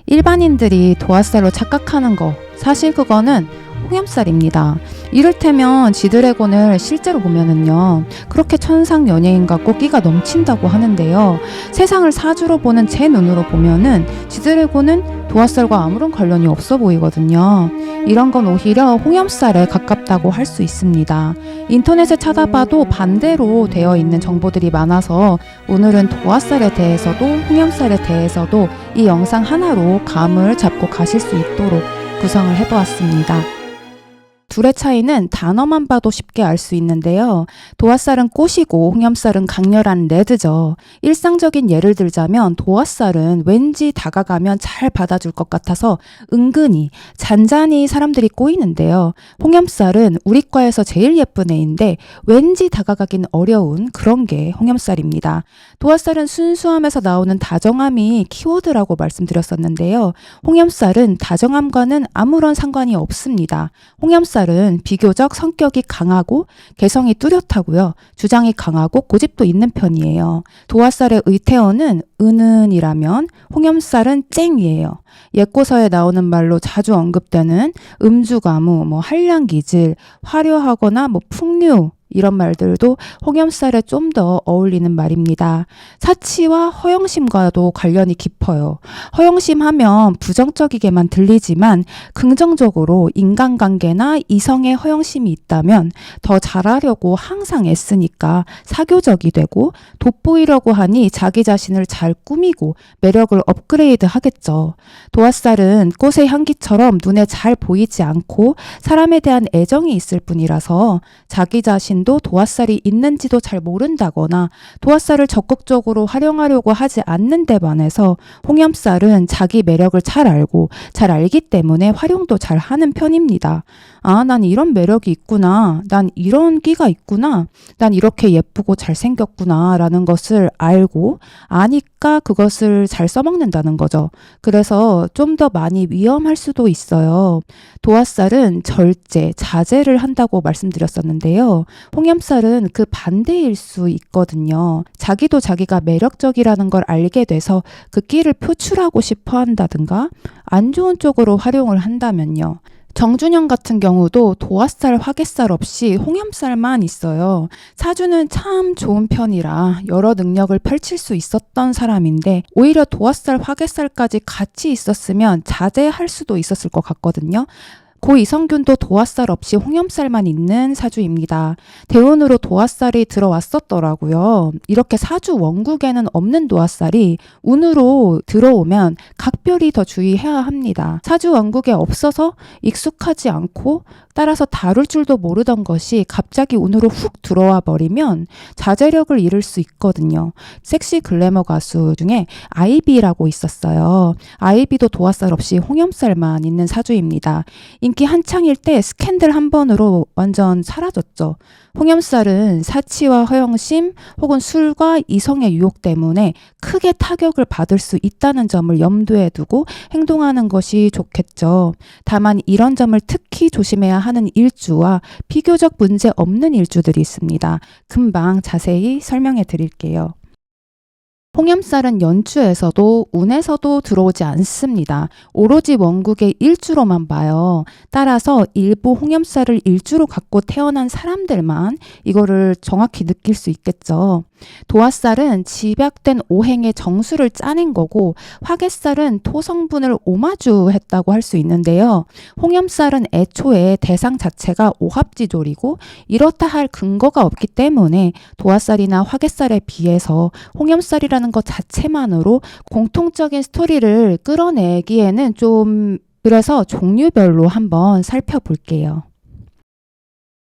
일반인들이 도화살로 착각하는 거, 사실 그거는 홍염살입니다. 이를테면 지드래곤을 실제로 보면은요, 그렇게 천상 연예인 같고 끼가 넘친다고 하는데요. 세상을 사주로 보는 제 눈으로 보면은 지드래곤은 도화살과 아무런 관련이 없어 보이거든요. 이런 건 오히려 홍염살에 가깝다고 할 수 있습니다. 인터넷에 찾아봐도 반대로 되어 있는 정보들이 많아서 오늘은 도화살에 대해서도 홍염살에 대해서도 이 영상 하나로 감을 잡고 가실 수 있도록 구성을 해보았습니다. 둘의 차이는 단어만 봐도 쉽게 알 수 있는데요. 도화살은 꽃이고 홍염살은 강렬한 레드죠. 일상적인 예를 들자면 도화살은 왠지 다가가면 잘 받아줄 것 같아서 은근히 잔잔히 사람들이 꼬이는데요. 홍염살은 우리과에서 제일 예쁜 애인데 왠지 다가가긴 어려운 그런 게 홍염살입니다. 도화살은 순수함에서 나오는 다정함이 키워드라고 말씀드렸었는데요. 홍염살은 다정함과는 아무런 상관이 없습니다. 홍염살은 비교적 성격이 강하고 개성이 뚜렷하고요. 주장이 강하고 고집도 있는 편이에요. 도화살의 의태어는 은은이라면 홍염살은 쨍이에요. 옛고서에 나오는 말로 자주 언급되는 음주가무, 한량기질, 화려하거나 풍류 이런 말들도 홍염살에 좀 더 어울리는 말입니다. 사치와 허영심과도 관련이 깊어요. 허영심 하면 부정적이게만 들리지만 긍정적으로 인간관계나 이성의 허영심이 있다면 더 잘하려고 항상 애쓰니까 사교적이 되고 돋보이려고 하니 자기 자신을 잘 꾸미고 매력을 업그레이드 하겠죠. 도화살은 꽃의 향기처럼 눈에 잘 보이지 않고 사람에 대한 애정이 있을 뿐이라서 자기 자신도 도화살이 있는지도 잘 모른다거나 도화살을 적극적으로 활용하려고 하지 않는 데 반해서 홍염살은 자기 매력을 잘 알고 잘 알기 때문에 활용도 잘 하는 편입니다. 아, 난 이런 매력이 있구나. 난 이런 끼가 있구나. 난 이렇게 예쁘고 잘생겼구나. 라는 것을 알고 아니까 그것을 잘 써먹는다는 거죠. 그래서 좀 더 많이 위험할 수도 있어요. 도화살은 절제, 자제를 한다고 말씀드렸었는데요. 홍염살은 그 반대일 수 있거든요. 자기도 자기가 매력적이라는 걸 알게 돼서 그 끼를 표출하고 싶어 한다든가 안 좋은 쪽으로 활용을 한다면요. 정준영 같은 경우도 도화살, 화개살 없이 홍염살만 있어요. 사주는 참 좋은 편이라 여러 능력을 펼칠 수 있었던 사람인데 오히려 도화살, 화개살까지 같이 있었으면 자제할 수도 있었을 것 같거든요. 고 이성균도 도화살 없이 홍염살만 있는 사주입니다. 대운으로 도화살이 들어왔었더라고요. 이렇게 사주 원국에는 없는 도화살이 운으로 들어오면 각별히 더 주의해야 합니다. 사주 원국에 없어서 익숙하지 않고 따라서 다룰 줄도 모르던 것이 갑자기 운으로 훅 들어와 버리면 자제력을 잃을 수 있거든요. 섹시 글래머 가수 중에 아이비라고 있었어요. 아이비도 도화살 없이 홍염살만 있는 사주입니다. 인기 한창일 때 스캔들 한 번으로 완전 사라졌죠. 홍염살은 사치와 허영심 혹은 술과 이성의 유혹 때문에 크게 타격을 받을 수 있다는 점을 염두에 두고 행동하는 것이 좋겠죠. 다만 이런 점을 특히 조심해야 하는 일주와 비교적 문제 없는 일주들이 있습니다. 금방 자세히 설명해 드릴게요. 홍염살은 연추에서도 운에서도 들어오지 않습니다. 오로지 원국의 일주로만 봐요. 따라서 일부 홍염살을 일주로 갖고 태어난 사람들만 이거를 정확히 느낄 수 있겠죠. 도화살은 집약된 오행의 정수를 짜낸 거고 화개살은 토성분을 오마주했다고 할 수 있는데요. 홍염살은 애초에 대상 자체가 오합지졸이고 이렇다 할 근거가 없기 때문에 도화살이나 화개살에 비해서 홍염살이라는 것 자체만으로 공통적인 스토리를 끌어내기에는 좀 그래서 종류별로 한번 살펴볼게요.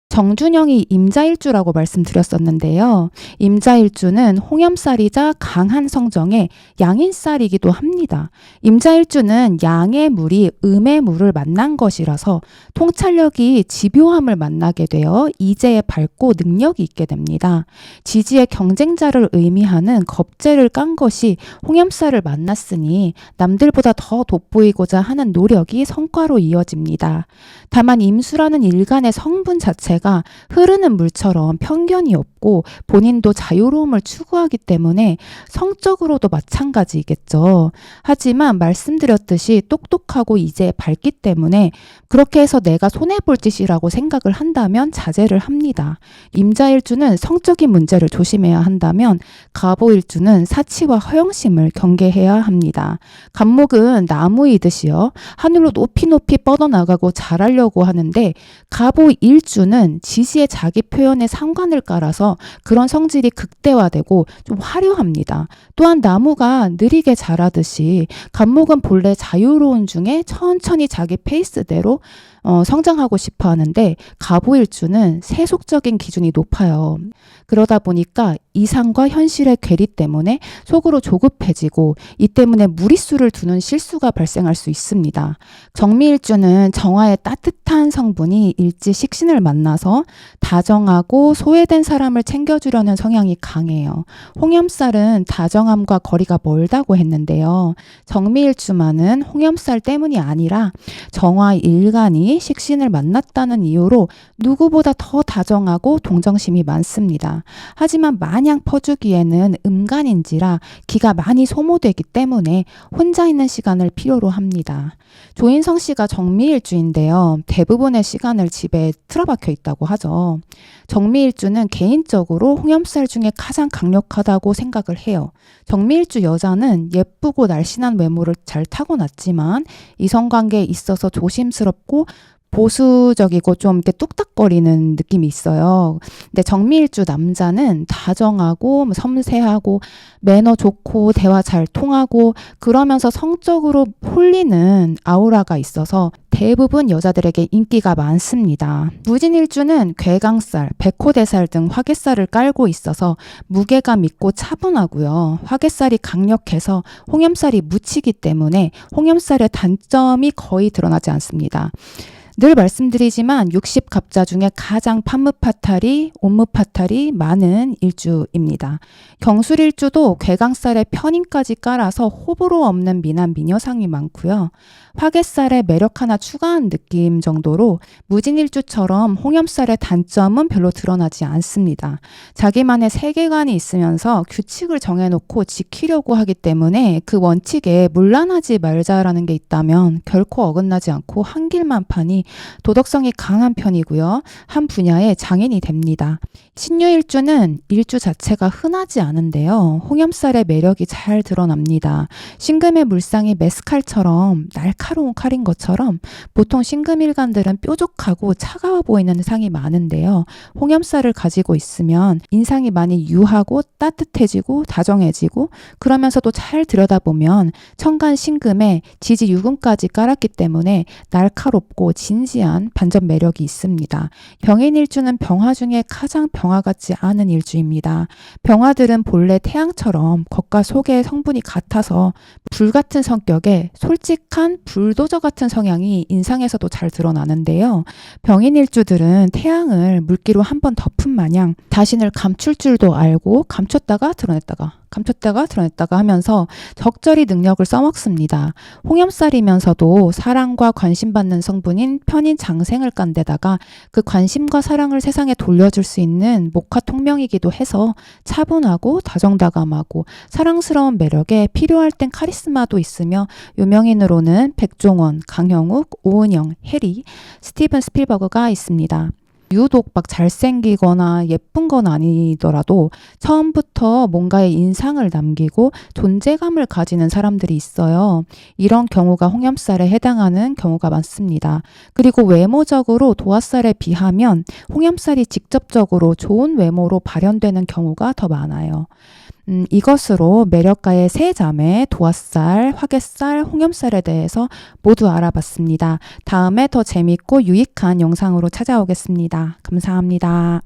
정준영이 임자일주라고 말씀드렸었는데요. 임자일주는 홍염살이자 강한 성정의 양인살이기도 합니다. 임자일주는 양의 물이 음의 물을 만난 것이라서 통찰력이 집요함을 만나게 되어 이재에 밝고 능력이 있게 됩니다. 지지의 경쟁자를 의미하는 겁재를 깐 것이 홍염살을 만났으니 남들보다 더 돋보이고자 하는 노력이 성과로 이어집니다. 다만 임수라는 일간의 성분 자체가 자체가 흐르는 물처럼 편견이 없고 본인도 자유로움을 추구하기 때문에 성적으로도 마찬가지이겠죠. 하지만 말씀드렸듯이 똑똑하고 이제 밝기 때문에 그렇게 해서 내가 손해볼 짓이라고 생각을 한다면 자제를 합니다. 임자일주는 성적인 문제를 조심해야 한다면 갑오일주는 사치와 허영심을 경계해야 합니다. 갑목은 나무이듯이요. 하늘로 높이 높이 뻗어나가고 자라려고 하는데 갑오일주는 지지의 자기 표현에 상관을 깔아서 그런 성질이 극대화되고 좀 화려합니다. 또한 나무가 느리게 자라듯이 갑목은 본래 자유로운 중에 천천히 자기 페이스대로 성장하고 싶어 하는데 갑오일주는 세속적인 기준이 높아요. 그러다 보니까 이상과 현실의 괴리 때문에 속으로 조급해지고 이 때문에 무리수를 두는 실수가 발생할 수 있습니다. 정미일주는 정화의 따뜻한 성분이 일지 식신을 만나서 다정하고 소외된 사람을 챙겨주려는 성향이 강해요. 홍염살은 다정함과 거리가 멀다고 했는데요. 정미일주만은 홍염살 때문이 아니라 정화 일간이 식신을 만났다는 이유로 누구보다 더 다정하고 동정심이 많습니다. 하지만 마냥 퍼주기에는 음간인지라 기가 많이 소모되기 때문에 혼자 있는 시간을 필요로 합니다. 조인성 씨가 정미일주인데요. 대부분의 시간을 집에 틀어박혀 있다고 하죠. 정미일주는 개인적으로 홍염살 중에 가장 강력하다고 생각을 해요. 정미일주 여자는 예쁘고 날씬한 외모를 잘 타고났지만 이성관계에 있어서 조심스럽고 보수적이고 좀 이렇게 뚝딱거리는 느낌이 있어요. 근데 정미일주 남자는 다정하고 섬세하고 매너 좋고 대화 잘 통하고 그러면서 성적으로 홀리는 아우라가 있어서 대부분 여자들에게 인기가 많습니다. 무진일주는 괴강살, 백호대살 등 화개살을 깔고 있어서 무게감 있고 차분하고요. 화개살이 강력해서 홍염살이 묻히기 때문에 홍염살의 단점이 거의 드러나지 않습니다. 늘 말씀드리지만 60갑자 중에 가장 판무파탈이, 옴무파탈이 많은 일주입니다. 경술일주도 괴강살에 편인까지 깔아서 호불호 없는 미남 미녀상이 많고요. 화개살에 매력 하나 추가한 느낌 정도로 무진일주처럼 홍염살의 단점은 별로 드러나지 않습니다. 자기만의 세계관이 있으면서 규칙을 정해놓고 지키려고 하기 때문에 그 원칙에 문란하지 말자라는 게 있다면 결코 어긋나지 않고 한 길만 파니 도덕성이 강한 편이고요. 한 분야의 장인이 됩니다. 신유일주는 일주 자체가 흔하지 않은데요. 홍염살의 매력이 잘 드러납니다. 신금의 물상이 메스칼처럼 날카로운 칼인 것처럼 보통 신금일간들은 뾰족하고 차가워 보이는 상이 많은데요. 홍염살을 가지고 있으면 인상이 많이 유하고 따뜻해지고 다정해지고 그러면서도 잘 들여다보면 천간 신금에 지지 유금까지 깔았기 때문에 날카롭고 진지한 반전 매력이 있습니다. 병인일주는 병화 중에 가장 병화 같지 않은 일주입니다. 병화들은 본래 태양처럼 겉과 속의 성분이 같아서 불같은 성격에 솔직한 불도저 같은 성향이 인상에서도 잘 드러나는데요. 병인일주들은 태양을 물기로 한번 덮은 마냥 자신을 감출 줄도 알고 감췄다가 드러냈다가 하면서 적절히 능력을 써먹습니다. 홍염살이면서도 사랑과 관심받는 성분인 편인 장생을 깐 데다가 그 관심과 사랑을 세상에 돌려줄 수 있는 목화통명이기도 해서 차분하고 다정다감하고 사랑스러운 매력에 필요할 땐 카리스마도 있으며 유명인으로는 백종원, 강형욱, 오은영, 해리, 스티븐 스필버그가 있습니다. 유독 막 잘생기거나 예쁜 건 아니더라도 처음부터 뭔가의 인상을 남기고 존재감을 가지는 사람들이 있어요. 이런 경우가 홍염살에 해당하는 경우가 많습니다. 그리고 외모적으로 도화살에 비하면 홍염살이 직접적으로 좋은 외모로 발현되는 경우가 더 많아요. 이것으로 매력가의 세 자매 도화살, 화개살, 홍염살에 대해서 모두 알아봤습니다. 다음에 더 재밌고 유익한 영상으로 찾아오겠습니다. 감사합니다.